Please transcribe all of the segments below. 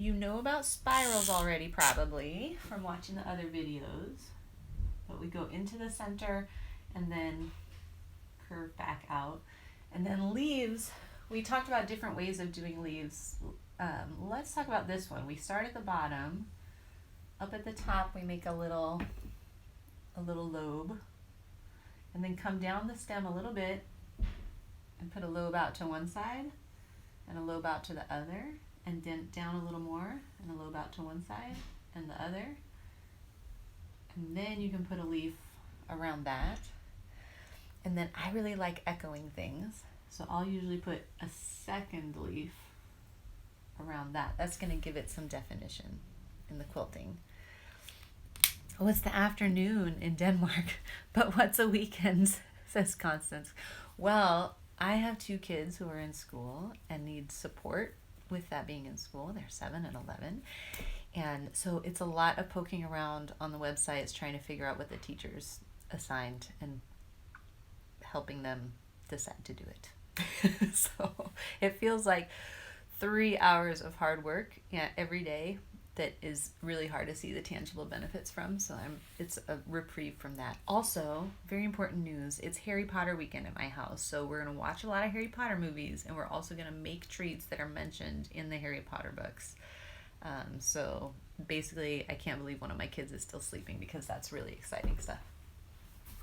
You know about spirals already probably from watching the other videos, but we go into the center and then curve back out. And then leaves, we talked about different ways of doing leaves. Let's talk about this one. We start at the bottom. Up at the top we make a little lobe, and then come down the stem a little bit and put a lobe out to one side and a lobe out to the other, and then down a little more and a lobe out to one side and the other, and then you can put a leaf around that. And then I really like echoing things, so I'll usually put a second leaf around that. That's going to give it some definition in the quilting. Oh, it's the afternoon in Denmark, but what's a weekend, says Constance. Well, I have 2 kids who are in school and need support with that being in school. They're 7 and 11. And so it's a lot of poking around on the websites trying to figure out what the teachers assigned and helping them decide to do it. So it feels like 3 hours of hard work, every day that is really hard to see the tangible benefits from. So it's a reprieve from that. Also, very important news, it's Harry Potter weekend at my house. So we're going to watch a lot of Harry Potter movies, and we're also going to make treats that are mentioned in the Harry Potter books. So basically, I can't believe one of my kids is still sleeping because that's really exciting stuff.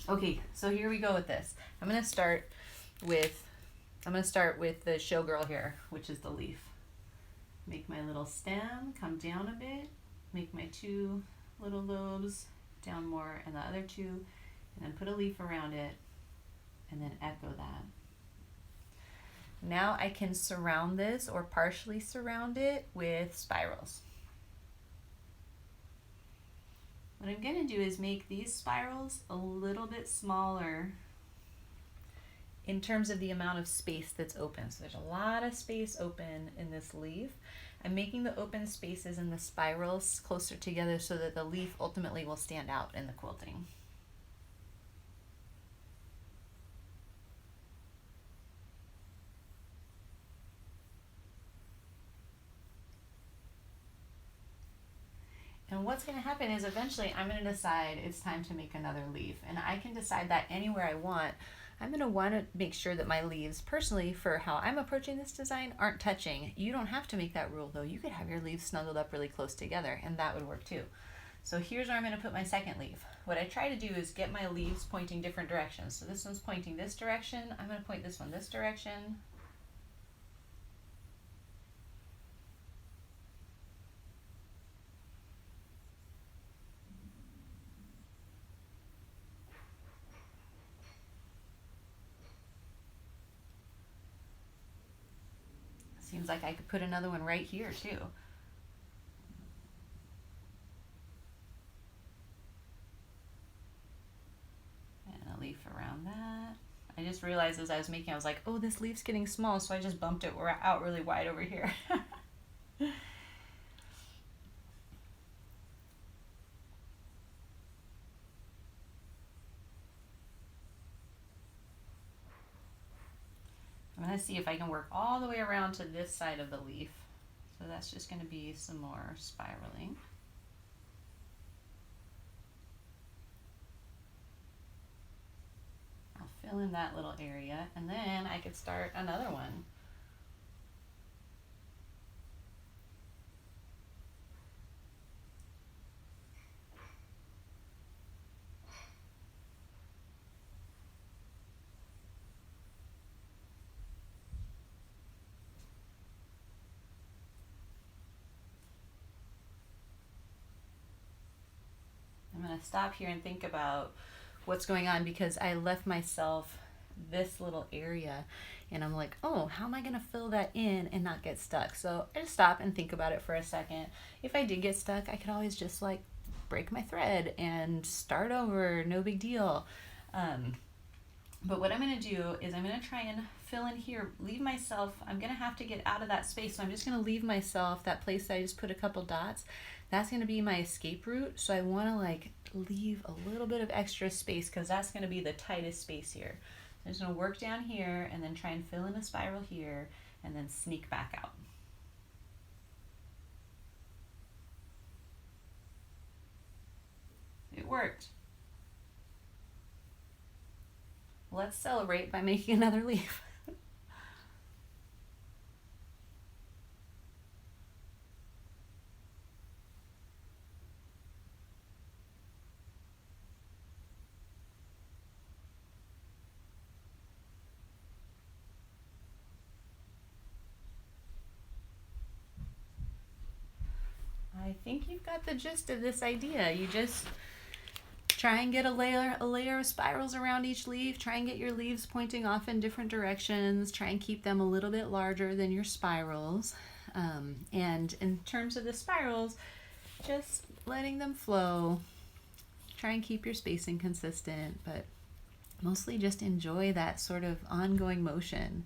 Okay, so here we go with this. I'm going to start with the showgirl here, which is the leaf. Make my little stem, come down a bit, make my 2 little lobes down more and the other 2, and then put a leaf around it, and then echo that. Now I can surround this or partially surround it with spirals. What I'm going to do is make these spirals a little bit smaller in terms of the amount of space that's open. So there's a lot of space open in this leaf. I'm making the open spaces in the spirals closer together so that the leaf ultimately will stand out in the quilting. And what's going to happen is eventually I'm going to decide it's time to make another leaf. And I can decide that anywhere I want. I'm going to want to make sure that my leaves, personally, for how I'm approaching this design, aren't touching. You don't have to make that rule, though. You could have your leaves snuggled up really close together, and that would work too. So here's where I'm going to put my second leaf. What I try to do is get my leaves pointing different directions. So this one's pointing this direction. I'm going to point this one this direction. Seems like I could put another one right here too. And a leaf around that. I just realized as I was making, I was like, oh, this leaf's getting small, so I just bumped it out really wide over here. I'm going to see if I can work all the way around to this side of the leaf. So that's just going to be some more spiraling. I'll fill in that little area, and then I could start another one. I'm going to stop here and think about what's going on because I left myself this little area and I'm like, oh, how am I going to fill that in and not get stuck? So I just stop and think about it for a second. If I did get stuck, I could always just like break my thread and start over, no big deal. But what I'm going to do is I'm going to try and fill in here, leave myself, I'm going to have to get out of that space, so I'm just going to leave myself that place that I just put a couple dots. That's going to be my escape route, so I want to like leave a little bit of extra space because that's going to be the tightest space here. So I'm just going to work down here and then try and fill in a spiral here and then sneak back out. It worked. Let's celebrate by making another leaf. I think you've got the gist of this idea. You just try and get a layer of spirals around each leaf. Try and get your leaves pointing off in different directions. Try and keep them a little bit larger than your spirals. And in terms of the spirals, just letting them flow. Try and keep your spacing consistent, but mostly just enjoy that sort of ongoing motion.